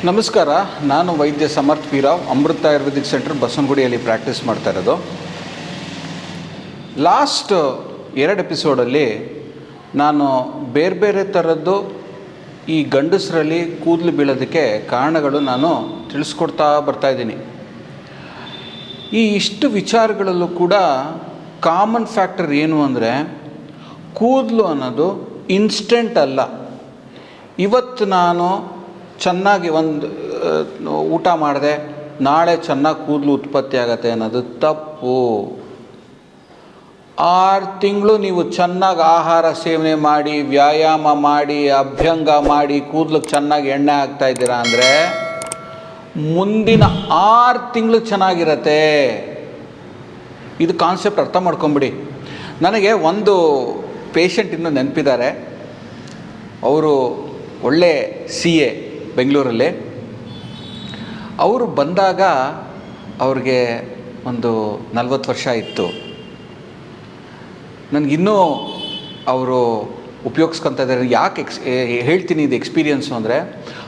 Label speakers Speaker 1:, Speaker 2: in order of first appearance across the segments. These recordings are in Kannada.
Speaker 1: ನಮಸ್ಕಾರ. ನಾನು ವೈದ್ಯ ಸಮರ್ಥ್ ಪಿ ರಾವ್, ಅಮೃತ ಆಯುರ್ವೇದಿಕ್ ಸೆಂಟರ್, ಬಸವನಗುಡಿಯಲ್ಲಿ ಪ್ರಾಕ್ಟೀಸ್ ಮಾಡ್ತಾ ಇರೋದು. ಲಾಸ್ಟ್ 2 ಎಪಿಸೋಡಲ್ಲಿ ನಾನು ಬೇರೆ ಬೇರೆ ಥರದ್ದು ಈ ಗಂಡಸರಲ್ಲಿ ಕೂದಲು ಬೀಳೋದಕ್ಕೆ ಕಾರಣಗಳು ನಾನು ತಿಳಿಸ್ಕೊಡ್ತಾ ಬರ್ತಾಯಿದ್ದೀನಿ. ಇಷ್ಟು ವಿಚಾರಗಳಲ್ಲೂ ಕೂಡ ಕಾಮನ್ ಫ್ಯಾಕ್ಟರ್ ಏನು ಅಂದರೆ, ಕೂದಲು ಅನ್ನೋದು ಇನ್ಸ್ಟೆಂಟ್ ಅಲ್ಲ. ಇವತ್ತು ನಾನು ಚೆನ್ನಾಗಿ ಒಂದು ಊಟ ಮಾಡಿದೆ, ನಾಳೆ ಚೆನ್ನಾಗಿ ಕೂದಲು ಉತ್ಪತ್ತಿ ಆಗುತ್ತೆ ಅನ್ನೋದು ತಪ್ಪು. 6 ತಿಂಗಳು ನೀವು ಚೆನ್ನಾಗಿ ಆಹಾರ ಸೇವನೆ ಮಾಡಿ, ವ್ಯಾಯಾಮ ಮಾಡಿ, ಅಭ್ಯಂಗ ಮಾಡಿ ಕೂದಲಿಗೆ ಚೆನ್ನಾಗಿ ಎಣ್ಣೆ ಹಾಕ್ತಾ ಇದ್ದೀರಾ ಅಂದರೆ ಮುಂದಿನ 6 ತಿಂಗಳು ಚೆನ್ನಾಗಿರತ್ತೆ. ಇದು ಕಾನ್ಸೆಪ್ಟ್ ಅರ್ಥ ಮಾಡ್ಕೊಂಬಿಡಿ. ನನಗೆ ಒಂದು ಪೇಷಂಟ್ ಇನ್ನೂ ನೆನಪಿದ್ದಾರೆ. ಅವರು ಒಳ್ಳೆ CA ಬೆಂಗಳೂರಲ್ಲಿ. ಅವರು ಬಂದಾಗ ಅವ್ರಿಗೆ ಒಂದು 40 ವರ್ಷ ಇತ್ತು. ನನಗಿನ್ನೂ ಅವರು ಉಪಯೋಗಿಸ್ಕೊತಾ ಇದ್ದಾರೆ. ಯಾಕೆ ಹೇಳ್ತೀನಿ ಇದು ಎಕ್ಸ್ಪೀರಿಯನ್ಸು ಅಂದರೆ,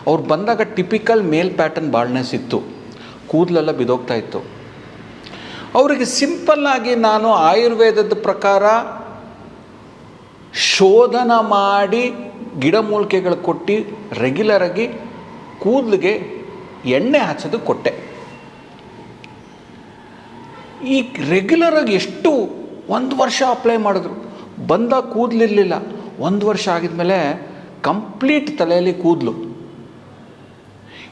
Speaker 1: ಅವ್ರು ಬಂದಾಗ ಟಿಪಿಕಲ್ ಮೇಲ್ ಪ್ಯಾಟರ್ನ್ ಬಾಲ್ನೆಸ್ ಇತ್ತು, ಕೂದಲೆಲ್ಲ ಬಿದೋಗ್ತಾ ಇತ್ತು. ಅವರಿಗೆ ಸಿಂಪಲ್ಲಾಗಿ ನಾನು ಆಯುರ್ವೇದದ ಪ್ರಕಾರ ಶೋಧನ ಮಾಡಿ ಗಿಡಮೂಲಿಕೆಗಳು ಕೊಟ್ಟು ರೆಗ್ಯುಲರಾಗಿ ಕೂದಲಿಗೆ ಎಣ್ಣೆ ಹಚ್ಚೋದು ಕೊಟ್ಟೆ. ಈ ರೆಗ್ಯುಲರಾಗಿ ಎಷ್ಟು 1 ವರ್ಷ ಅಪ್ಲೈ ಮಾಡಿದ್ರು, ಬಂದಾಗ ಕೂದಲಿರಲಿಲ್ಲ. 1 ವರ್ಷ ಆಗಿದ್ಮೇಲೆ ಕಂಪ್ಲೀಟ್ ತಲೆಯಲ್ಲಿ ಕೂದಲು.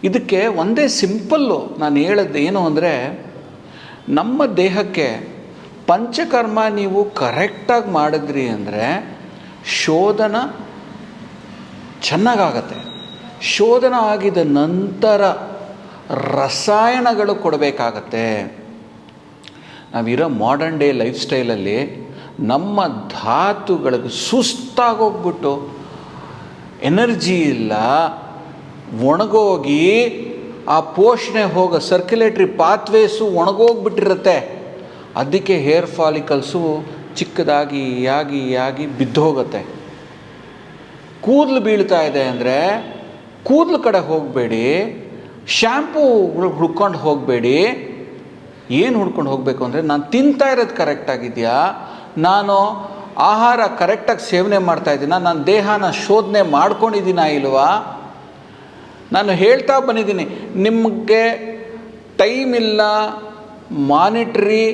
Speaker 1: ಇದಕ್ಕೆ ಒಂದೇ ಸಿಂಪಲ್ಲು ನಾನು ಹೇಳೋದು ಏನು ಅಂದರೆ, ನಮ್ಮ ದೇಹಕ್ಕೆ ಪಂಚಕರ್ಮ ನೀವು ಕರೆಕ್ಟಾಗಿ ಮಾಡಿದ್ರಿ ಅಂದರೆ ಶೋಧನ ಚೆನ್ನಾಗಾಗತ್ತೆ. ಶೋಧನ ಆಗಿದ ನಂತರ ರಸಾಯನಗಳು ಕೊಡಬೇಕಾಗತ್ತೆ. ನಾವಿರೋ ಮಾಡರ್ನ್ ಡೇ ಲೈಫ್ ಸ್ಟೈಲಲ್ಲಿ ನಮ್ಮ ಧಾತುಗಳಿಗೆ ಸುಸ್ತಾಗೋಗ್ಬಿಟ್ಟು ಎನರ್ಜಿ ಇಲ್ಲ, ಒಣಗೋಗಿ ಆ ಪೋಷಣೆ ಹೋಗೋ ಸರ್ಕ್ಯುಲೇಟ್ರಿ ಪಾತ್ವೇಸು ಒಣಗೋಗ್ಬಿಟ್ಟಿರುತ್ತೆ. ಅದಕ್ಕೆ ಹೇರ್ ಫಾಲಿಕಲ್ಸು ಚಿಕ್ಕದಾಗಿ ಆಗಿ ಬಿದ್ದೋಗುತ್ತೆ. ಕೂದಲು ಬೀಳ್ತಾ ಇದೆ ಅಂದರೆ ಕೂದಲು ಕಡೆ ಹೋಗಬೇಡಿ, ಶ್ಯಾಂಪೂ ಹುಡ್ಕೊಂಡು ಹೋಗಬೇಡಿ. ಏನು ಹುಡ್ಕೊಂಡು ಹೋಗಬೇಕು ಅಂದರೆ, ನಾನು ತಿಂತಾ ಇರೋದು ಕರೆಕ್ಟಾಗಿದೆಯಾ, ನಾನು ಆಹಾರ ಕರೆಕ್ಟಾಗಿ ಸೇವನೆ ಮಾಡ್ತಾಯಿದ್ದೀನ, ನಾನು ದೇಹನ ಶೋಧನೆ ಮಾಡ್ಕೊಂಡಿದ್ದೀನಾ ಇಲ್ವಾ. ನಾನು ಹೇಳ್ತಾ ಬಂದಿದ್ದೀನಿ, ನಿಮಗೆ ಟೈಮ್ ಇಲ್ಲ, ಮಾನಿಟ್ರಿ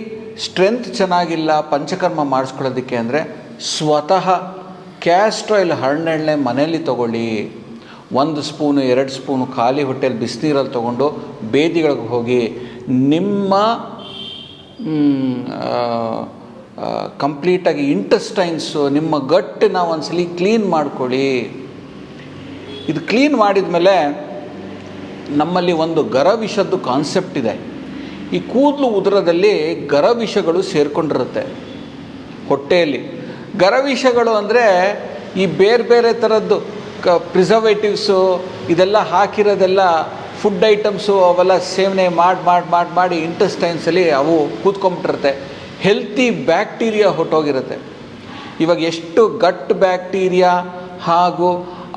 Speaker 1: ಸ್ಟ್ರೆಂತ್ ಚೆನ್ನಾಗಿಲ್ಲ ಪಂಚಕರ್ಮ ಮಾಡಿಸ್ಕೊಳ್ಳೋದಕ್ಕೆ ಅಂದರೆ ಸ್ವತಃ ಕ್ಯಾಸ್ಟ್ರ್ ಆಯಿಲ್ ಹರಳೆಣ್ಣೆ ಮನೆಯಲ್ಲಿ ತೊಗೊಳ್ಳಿ. 1 ಸ್ಪೂನು 2 ಸ್ಪೂನು ಖಾಲಿ ಹೊಟ್ಟೆಯಲ್ಲಿ ಬಿಸಿನೀರಲ್ಲಿ ತೊಗೊಂಡು ಬೇದಿಗಳಿಗೆ ಹೋಗಿ ನಿಮ್ಮ ಕಂಪ್ಲೀಟಾಗಿ ಇಂಟೆಸ್ಟೈನ್ಸು, ನಿಮ್ಮ ಗಟ್ಟನ್ನ ಒಂದ್ಸಲಿ ಕ್ಲೀನ್ ಮಾಡ್ಕೊಳ್ಳಿ. ಇದು ಕ್ಲೀನ್ ಮಾಡಿದ ಮೇಲೆ ನಮ್ಮಲ್ಲಿ ಒಂದು ಗರವಿಷದ್ದು ಕಾನ್ಸೆಪ್ಟ್ ಇದೆ. ಈ ಕೂದಲು ಉದುರದಲ್ಲಿ ಗರವಿಷಗಳು ಸೇರಿಕೊಂಡಿರುತ್ತೆ ಹೊಟ್ಟೆಯಲ್ಲಿ. ಗರವಿಷಗಳು ಅಂದರೆ ಈ ಬೇರೆ ಬೇರೆ ಥರದ್ದು ಪ್ರಿಸರ್ವೇಟಿವ್ಸು ಇದೆಲ್ಲ ಹಾಕಿರೋದೆಲ್ಲ ಫುಡ್ ಐಟಮ್ಸು ಅವೆಲ್ಲ ಸೇವನೆ ಮಾಡಿ ಇಂಟೆಸ್ಟೈನ್ಸಲ್ಲಿ ಅವು ಕೂತ್ಕೊಂಬಿಟ್ಟಿರುತ್ತೆ. Healthy bacteria ಹೊಟ್ಟೋಗಿರುತ್ತೆ. ಇವಾಗ ಎಷ್ಟು ಗಟ್ ಬ್ಯಾಕ್ಟೀರಿಯಾ ಹಾಗೂ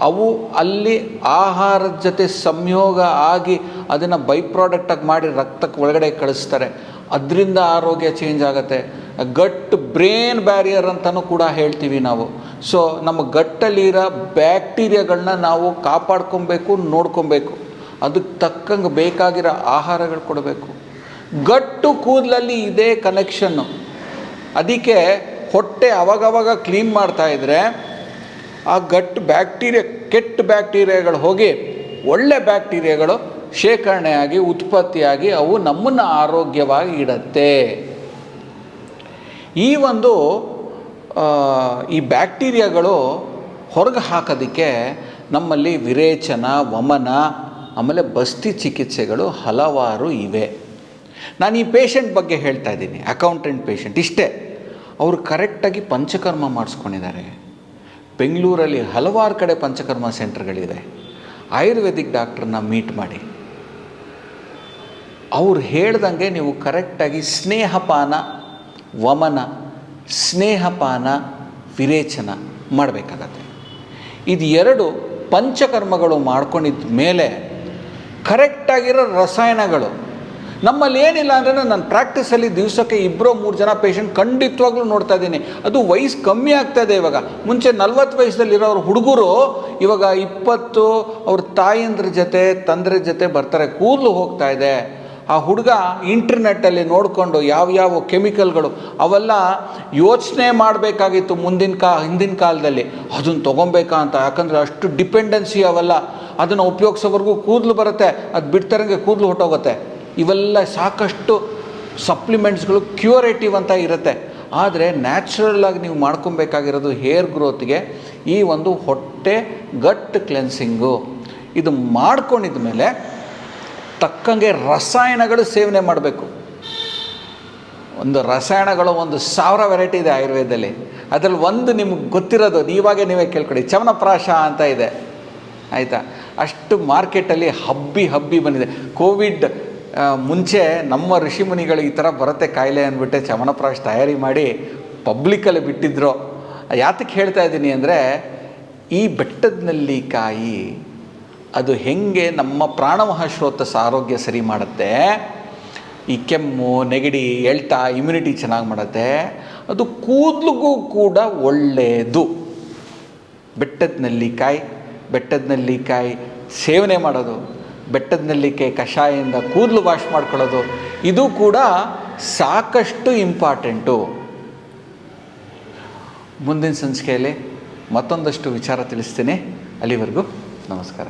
Speaker 1: ಅವು ಅಲ್ಲಿ ಆಹಾರದ ಜೊತೆ ಸಂಯೋಗ ಆಗಿ ಅದನ್ನು ಬೈ ಪ್ರಾಡಕ್ಟಾಗಿ ಮಾಡಿ ರಕ್ತಕ್ಕೆ ಒಳಗಡೆ ಕಳಿಸ್ತಾರೆ. ಅದರಿಂದ ಆರೋಗ್ಯ ಚೇಂಜ್ ಆಗುತ್ತೆ. ಗಟ್ ಬ್ರೇನ್ ಬ್ಯಾರಿಯರ್ ಅಂತಲೂ ಕೂಡ ಹೇಳ್ತೀವಿ ನಾವು. ಸೊ ನಮ್ಮ ಗಟ್ಟಲ್ಲಿರೋ ಬ್ಯಾಕ್ಟೀರಿಯಾಗಳನ್ನ ನಾವು ಕಾಪಾಡ್ಕೊಬೇಕು, ನೋಡ್ಕೊಬೇಕು. ಅದಕ್ಕೆ ತಕ್ಕಂಗೆ ಬೇಕಾಗಿರೋ ಆಹಾರಗಳು ಕೊಡಬೇಕು. ಗಟ್ಟು ಕೂದಲಲ್ಲಿ ಇದೇ ಕನೆಕ್ಷನ್ನು. ಅದಕ್ಕೆ ಹೊಟ್ಟೆ ಅವಾಗವಾಗ ಕ್ಲೀನ್ ಮಾಡ್ತಾಯಿದ್ರೆ ಆ ಗಟ್ಟು ಬ್ಯಾಕ್ಟೀರಿಯಾ, ಕೆಟ್ಟ ಬ್ಯಾಕ್ಟೀರಿಯಾಗಳು ಹೋಗಿ ಒಳ್ಳೆ ಬ್ಯಾಕ್ಟೀರಿಯಾಗಳು ಶೇಖರಣೆಯಾಗಿ ಉತ್ಪತ್ತಿಯಾಗಿ ಅವು ನಮ್ಮನ್ನು ಆರೋಗ್ಯವಾಗಿ ಇಡತ್ತೆ. ಈ ಬ್ಯಾಕ್ಟೀರಿಯಾಗಳು ಹೊರಗೆ ಹಾಕೋದಕ್ಕೆ ನಮ್ಮಲ್ಲಿ ವಿರೇಚನ, ವಮನ, ಆಮೇಲೆ ಬಸ್ತಿ ಚಿಕಿತ್ಸೆಗಳು ಹಲವಾರು ಇವೆ. ನಾನು ಈ ಪೇಷಂಟ್ ಬಗ್ಗೆ ಹೇಳ್ತಾ ಇದ್ದೀನಿ, ಅಕೌಂಟೆಂಟ್ ಪೇಷಂಟ್. ಇಷ್ಟೇ, ಅವರು ಕರೆಕ್ಟಾಗಿ ಪಂಚಕರ್ಮ ಮಾಡಿಸ್ಕೊಂಡಿದ್ದಾರೆ. ಬೆಂಗಳೂರಲ್ಲಿ ಹಲವಾರು ಕಡೆ ಪಂಚಕರ್ಮ ಸೆಂಟರ್ಗಳಿದೆ. ಆಯುರ್ವೇದಿಕ್ ಡಾಕ್ಟ್ರನ್ನ ಮೀಟ್ ಮಾಡಿ ಅವ್ರು ಹೇಳ್ದಂಗೆ ನೀವು ಕರೆಕ್ಟಾಗಿ ಸ್ನೇಹಪಾನ, ವಮನ, ಸ್ನೇಹಪಾನ, ವಿರೇಚನ ಮಾಡಬೇಕಾಗತ್ತೆ. ಇದು 2 ಪಂಚಕರ್ಮಗಳು ಮಾಡ್ಕೊಂಡಿದ್ದ ಮೇಲೆ ಕರೆಕ್ಟಾಗಿರೋ ರಸಾಯನಗಳು. ನಮ್ಮಲ್ಲಿ ಏನಿಲ್ಲ ಅಂದರೆ ನಾನು ಪ್ರಾಕ್ಟೀಸಲ್ಲಿ ದಿವಸಕ್ಕೆ 2-3 ಜನ ಪೇಷಂಟ್ ಖಂಡಿತವಾಗ್ಲೂ ನೋಡ್ತಾ ಇದ್ದೀನಿ. ಅದು ವಯಸ್ಸು ಕಮ್ಮಿ ಆಗ್ತಾಯಿದೆ ಇವಾಗ. ಮುಂಚೆ 40 ವಯಸ್ಸಲ್ಲಿರೋರು ಹುಡುಗರು ಇವಾಗ 20 ಅವ್ರ ತಾಯಂದ್ರ ಜೊತೆ ತಂದ್ರೆ ಜೊತೆ ಬರ್ತಾರೆ, ಕೂದಲು ಹೋಗ್ತಾ ಇದೆ. ಆ ಹುಡುಗ ಇಂಟರ್ನೆಟ್ಟಲ್ಲಿ ನೋಡಿಕೊಂಡು ಯಾವ್ಯಾವ ಕೆಮಿಕಲ್ಗಳು ಅವೆಲ್ಲ ಯೋಚನೆ ಮಾಡಬೇಕಾಗಿತ್ತು ಹಿಂದಿನ ಕಾಲದಲ್ಲಿ ಅದನ್ನು ತೊಗೊಬೇಕಾ ಅಂತ. ಯಾಕಂದರೆ ಅಷ್ಟು ಡಿಪೆಂಡೆನ್ಸಿ ಅವೆಲ್ಲ. ಅದನ್ನು ಉಪಯೋಗಿಸೋವರೆಗೂ ಕೂದಲು ಬರುತ್ತೆ, ಅದು ಬಿಡ್ತಾರಂಗೆ ಕೂದಲು ಹೊಟ್ಟೋಗುತ್ತೆ. ಇವೆಲ್ಲ ಸಾಕಷ್ಟು ಸಪ್ಲಿಮೆಂಟ್ಸ್ಗಳು ಕ್ಯೂರೇಟಿವ್ ಅಂತ ಇರುತ್ತೆ. ಆದರೆ ನ್ಯಾಚುರಲ್ಲಾಗಿ ನೀವು ಮಾಡ್ಕೊಬೇಕಾಗಿರೋದು ಹೇರ್ ಗ್ರೋತ್ಗೆ ಈ ಒಂದು ಹೊಟ್ಟೆ ಗಟ್ ಕ್ಲೆನ್ಸಿಂಗು. ಇದು ಮಾಡ್ಕೊಂಡಿದ ಮೇಲೆ ತಕ್ಕಂಗೆ ರಸಾಯನಗಳು ಸೇವನೆ ಮಾಡಬೇಕು. ಒಂದು ರಸಾಯನಗಳು 1000 ವೆರೈಟಿ ಇದೆ ಆಯುರ್ವೇದದಲ್ಲಿ. ಅದರಲ್ಲಿ ಒಂದು ನಿಮ್ಗೆ ಗೊತ್ತಿರೋದು ನೀವೇ ಕೇಳ್ಕೊಡಿ, ಚವನಪ್ರಾಶ ಅಂತ ಇದೆ, ಆಯಿತಾ? ಅಷ್ಟು ಮಾರ್ಕೆಟಲ್ಲಿ ಹಬ್ಬಿ ಬಂದಿದೆ. ಕೋವಿಡ್ ಮುಂಚೆ ನಮ್ಮ ಋಷಿಮುನಿಗಳು ಈ ಥರ ಬರುತ್ತೆ ಕಾಯಿಲೆ ಅಂದ್ಬಿಟ್ಟೆ ಚವನಪ್ರಾಶ ತಯಾರಿ ಮಾಡಿ ಪಬ್ಲಿಕ್ಕಲ್ಲಿ ಬಿಟ್ಟಿದ್ರು. ಯಾತಕ್ಕೆ ಹೇಳ್ತಾ ಇದ್ದೀನಿ ಅಂದರೆ, ಈ ಬೆಟ್ಟದ ನೆಲ್ಲಿಕಾಯಿ ಅದು ಹೆಂಗೆ ನಮ್ಮ ಪ್ರಾಣಮಹಾಶ್ರೋತಸ ಆರೋಗ್ಯ ಸರಿ ಮಾಡುತ್ತೆ, ಈ ಕೆಮ್ಮು ನೆಗಡಿ ಎಳ್ತ ಇಮ್ಯುನಿಟಿ ಚೆನ್ನಾಗಿ ಮಾಡುತ್ತೆ, ಅದು ಕೂದಲಿಗೂ ಕೂಡ ಒಳ್ಳೆಯದು. ಬೆಟ್ಟದ ನೆಲ್ಲಿಕಾಯಿ ಸೇವನೆ ಮಾಡೋದು, ಬೆಟ್ಟದ ನೆಲ್ಲಿಕಾಯಿ ಕಷಾಯದಿಂದ ಕೂದಲು ವಾಶ್ ಮಾಡ್ಕೊಳ್ಳೋದು, ಇದು ಕೂಡ ಸಾಕಷ್ಟು ಇಂಪಾರ್ಟೆಂಟು. ಮುಂದಿನ ಸಂಚಿಕೆಯಲ್ಲಿ ಮತ್ತೊಂದಷ್ಟು ವಿಚಾರ ತಿಳಿಸ್ತೀನಿ. ಅಲ್ಲಿವರೆಗೂ ನಮಸ್ಕಾರ.